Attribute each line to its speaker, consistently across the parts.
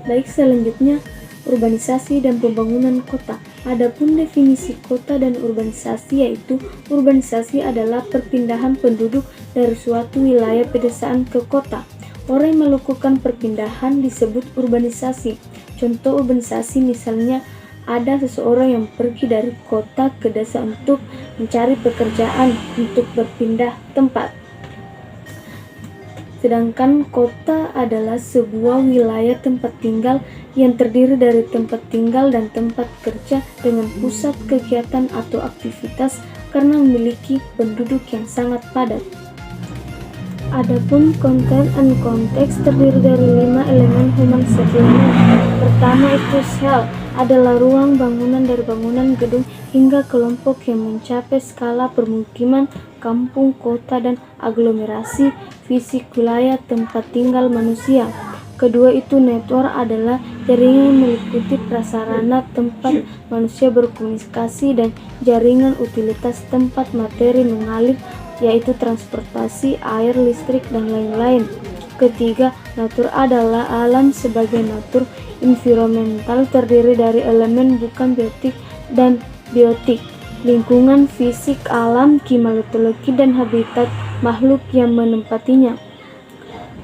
Speaker 1: Baik, selanjutnya urbanisasi dan pembangunan kota. Adapun definisi kota dan urbanisasi, yaitu urbanisasi adalah perpindahan penduduk dari suatu wilayah pedesaan ke kota. Orang yang melakukan perpindahan disebut urbanisasi. Contoh urbanisasi misalnya ada seseorang yang pergi dari kota ke desa untuk mencari pekerjaan untuk berpindah tempat. Sedangkan kota adalah sebuah wilayah tempat tinggal yang terdiri dari tempat tinggal dan tempat kerja dengan pusat kegiatan atau aktivitas karena memiliki penduduk yang sangat padat. Adapun konten dan konteks terdiri dari 5 elemen human settlement. Pertama itu sel, adalah ruang bangunan dari bangunan gedung hingga kelompok yang mencapai skala permukiman, kampung, kota, dan aglomerasi fisik wilayah tempat tinggal manusia. Kedua itu network, adalah jaringan meliputi prasarana tempat manusia berkomunikasi dan jaringan utilitas tempat materi mengalir, yaitu transportasi, air, listrik, dan lain-lain. Ketiga, natur adalah alam sebagai natur environmental, terdiri dari elemen bukan biotik dan biotik, lingkungan fisik alam, klimatologi, dan habitat makhluk yang menempatinya.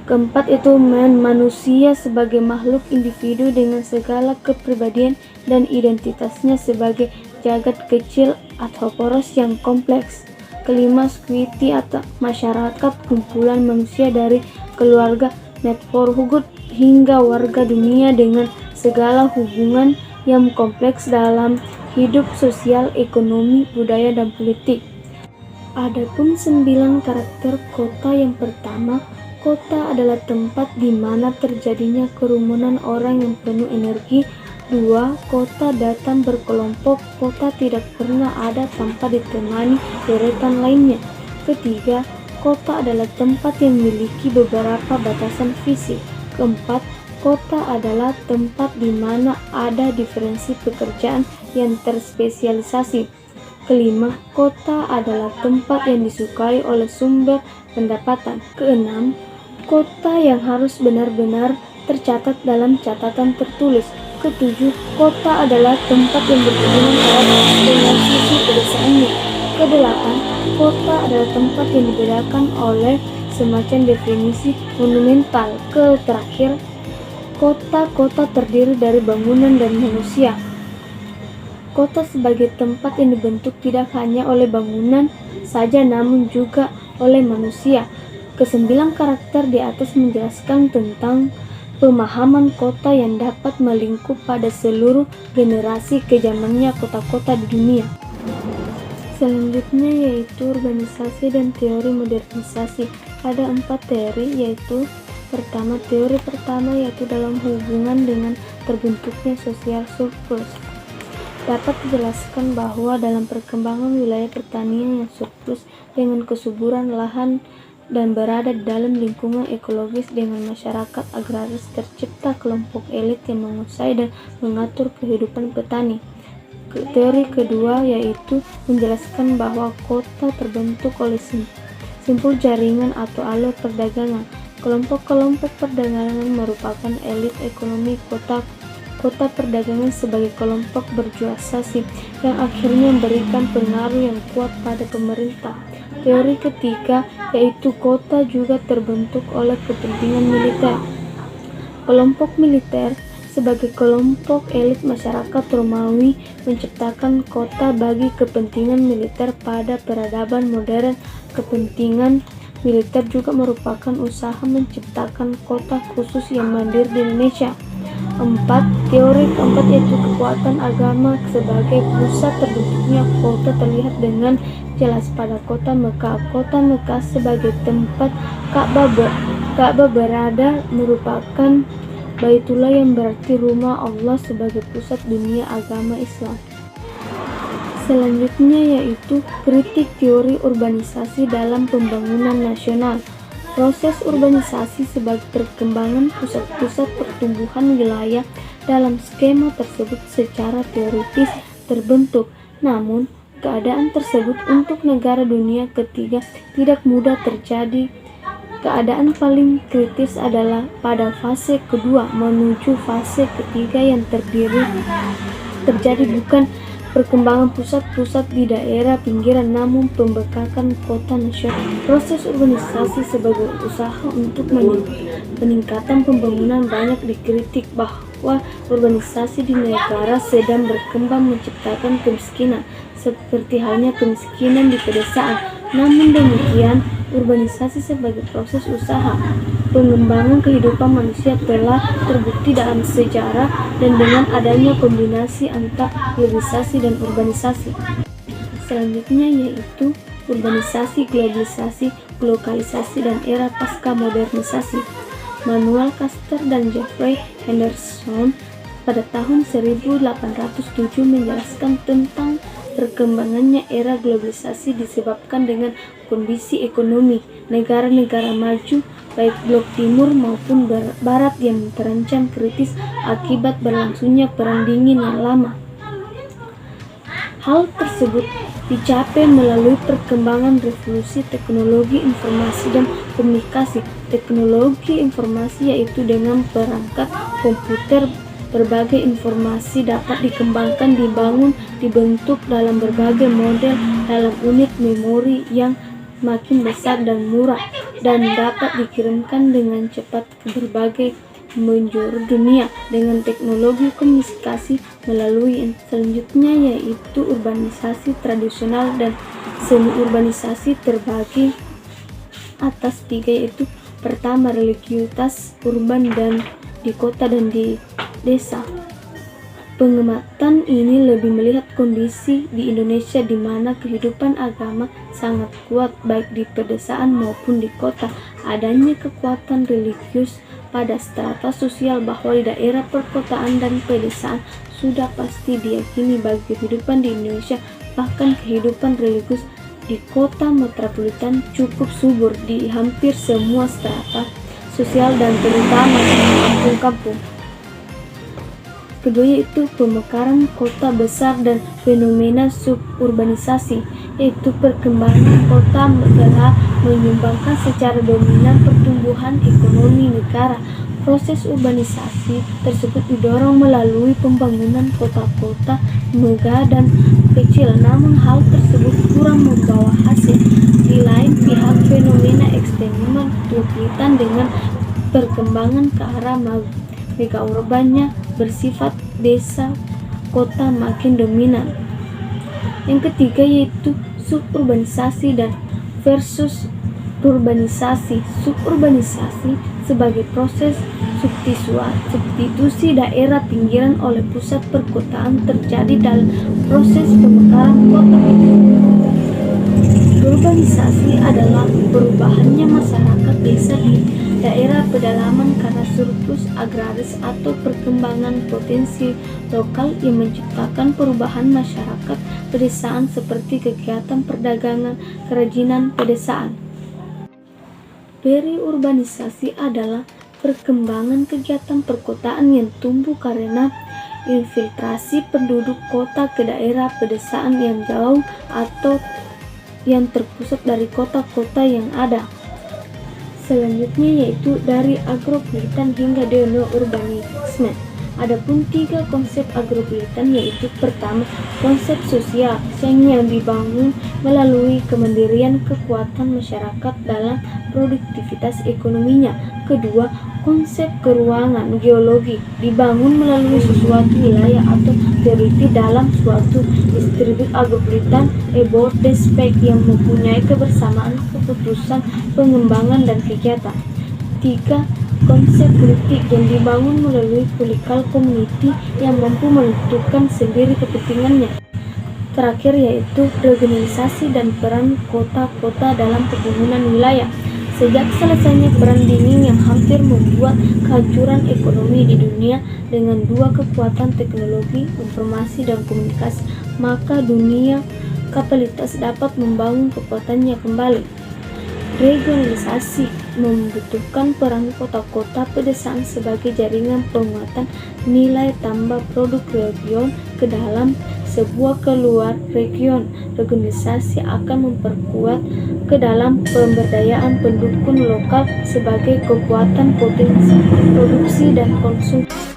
Speaker 1: Keempat itu manusia sebagai makhluk individu dengan segala kepribadian dan identitasnya sebagai jagat kecil atau poros yang kompleks. Kelima, society atau masyarakat, kumpulan manusia dari keluarga, neighborhood, hingga warga dunia dengan segala hubungan yang kompleks dalam hidup sosial, ekonomi, budaya, dan politik. Adapun 9 karakter kota. Yang pertama, kota adalah tempat di mana terjadinya kerumunan orang yang penuh energi. 2. Kota datang berkelompok. Kota tidak pernah ada tanpa ditemani deretan lainnya. Ketiga, kota adalah tempat yang memiliki beberapa batasan fisik. Keempat, kota adalah tempat di mana ada diferensi pekerjaan yang terspesialisasi. Kelima, kota adalah tempat yang disukai oleh sumber pendapatan. Keenam, kota yang harus benar-benar tercatat dalam catatan tertulis. Ketujuh, kota adalah tempat yang berhubungan erat dengan sisi pedesaannya. Kedelapan, kota adalah tempat yang dibedakan oleh semacam definisi monumental. Terakhir, kota terdiri dari bangunan dan manusia. Kota sebagai tempat yang dibentuk tidak hanya oleh bangunan saja namun juga oleh manusia. Kesembilan karakter di atas menjelaskan tentang pemahaman kota yang dapat melingkup pada seluruh generasi kezamannya kota-kota di dunia. Selanjutnya yaitu urbanisasi dan teori modernisasi. Ada 4 teori, yaitu teori pertama yaitu dalam hubungan dengan terbentuknya social surplus. Dapat dijelaskan bahwa dalam perkembangan wilayah pertanian yang surplus dengan kesuburan lahan dan berada di dalam lingkungan ekologis dengan masyarakat agraris, tercipta kelompok elit yang menguasai dan mengatur kehidupan petani. Teori kedua yaitu menjelaskan bahwa kota terbentuk oleh simpul jaringan atau alur perdagangan. Kelompok-kelompok perdagangan merupakan elit ekonomi kota perdagangan sebagai kelompok berjuasasi yang akhirnya memberikan pengaruh yang kuat pada pemerintah. Teori ketiga yaitu kota juga terbentuk oleh kepentingan militer. Kelompok militer sebagai kelompok elit masyarakat Romawi menciptakan kota bagi kepentingan militer pada peradaban modern. Kepentingan militer juga merupakan usaha menciptakan kota khusus yang mandiri di Indonesia. Teori keempat yaitu kekuatan agama sebagai pusat terbentuknya kota terlihat dengan jelas pada kota Mekah. Kota Mekah sebagai tempat Ka'bah berada merupakan Baitullah yang berarti rumah Allah sebagai pusat dunia agama Islam. Selanjutnya yaitu kritik teori urbanisasi dalam pembangunan nasional. Proses urbanisasi sebagai perkembangan pusat-pusat pertumbuhan wilayah dalam skema tersebut secara teoritis terbentuk. Namun, keadaan tersebut untuk negara dunia ketiga tidak mudah terjadi Keadaan paling kritis adalah pada fase kedua menuju fase ketiga yang terjadi bukan perkembangan pusat-pusat di daerah pinggiran namun pembekakan kota nasional. Proses urbanisasi sebagai usaha untuk peningkatan pembangunan banyak dikritik bahwa urbanisasi di negara sedang berkembang menciptakan kemiskinan, seperti halnya kemiskinan di pedesaan. Namun demikian, urbanisasi sebagai proses usaha pengembangan kehidupan manusia telah terbukti dalam sejarah dan dengan adanya kombinasi antara hilirisasi dan urbanisasi. Selanjutnya yaitu urbanisasi, globalisasi, lokalisasi, dan era pasca modernisasi. Manuel Custer dan Jeffrey Henderson pada tahun 1807 menjelaskan tentang perkembangannya era globalisasi disebabkan dengan kondisi ekonomi negara-negara maju baik blok timur maupun barat yang terancam kritis akibat berlangsungnya perang dingin yang lama. Hal tersebut dicapai melalui perkembangan revolusi teknologi informasi dan komunikasi. Teknologi informasi yaitu dengan perangkat komputer, berbagai informasi dapat dikembangkan, dibangun, dibentuk dalam berbagai model dalam unit memori yang makin besar dan murah dan dapat dikirimkan dengan cepat ke berbagai penjuru dunia dengan teknologi komunikasi melalui selanjutnya yaitu urbanisasi tradisional dan semi urbanisasi terbagi atas tiga yaitu pertama religiusitas urban dan di kota dan di desa. Pengamatan ini lebih melihat kondisi di Indonesia di mana kehidupan agama sangat kuat baik di pedesaan maupun di kota. Adanya kekuatan religius pada strata sosial bahwa di daerah perkotaan dan pedesaan sudah pasti diyakini bagi kehidupan di Indonesia. Bahkan kehidupan religius di kota metropolitan cukup subur di hampir semua strata sosial dan terutama di kampung-kampung. Kedua yaitu pemekaran kota besar dan fenomena suburbanisasi, yaitu perkembangan kota telah menyumbangkan secara dominan pertumbuhan ekonomi negara. Proses urbanisasi tersebut didorong melalui pembangunan kota-kota megah dan kecil, namun hal tersebut kurang membawa hasil. Di lain pihak, fenomena ekstrim metropolitan dengan perkembangan ke arah mega urbannya bersifat desa kota makin dominan. Yang ketiga yaitu suburbanisasi dan versus urbanisasi. Suburbanisasi sebagai proses substitusi daerah pinggiran oleh pusat perkotaan terjadi dalam proses pemekaran kota. Urbanisasi adalah perubahannya masyarakat desa di daerah pedalaman karena surplus agraris atau perkembangan potensi lokal yang menciptakan perubahan masyarakat pedesaan seperti kegiatan perdagangan, kerajinan pedesaan. Periurbanisasi adalah perkembangan kegiatan perkotaan yang tumbuh karena infiltrasi penduduk kota ke daerah pedesaan yang jauh atau yang terpusat dari kota-kota yang ada. Selanjutnya yaitu dari agropolitan hingga neo-urbanisme. Adapun tiga konsep agropolitan yaitu pertama, konsep sosial yang dibangun melalui kemandirian kekuatan masyarakat dalam produktivitas ekonominya. Kedua, konsep keruangan geologi dibangun melalui suatu wilayah atau teritori dalam suatu distribusi agropolitan about the space yang mempunyai kebersamaan keputusan pengembangan dan kegiatan. Tiga, konsep politik yang dibangun melalui political community yang mampu menentukan sendiri kepentingannya. Terakhir yaitu regionalisasi dan peran kota-kota dalam pembangunan wilayah. Sejak selesainya Perang Dingin yang hampir membuat kehancuran ekonomi di dunia dengan dua kekuatan teknologi, informasi, dan komunikasi, maka dunia kapitalitas dapat membangun kekuatannya kembali. Regionalisasi membutuhkan peran kota-kota pedesaan sebagai jaringan penguatan nilai tambah produk region ke dalam sebuah keluar region. Organisasi akan memperkuat ke dalam pemberdayaan pendukung lokal sebagai kekuatan potensi produksi dan konsumsi.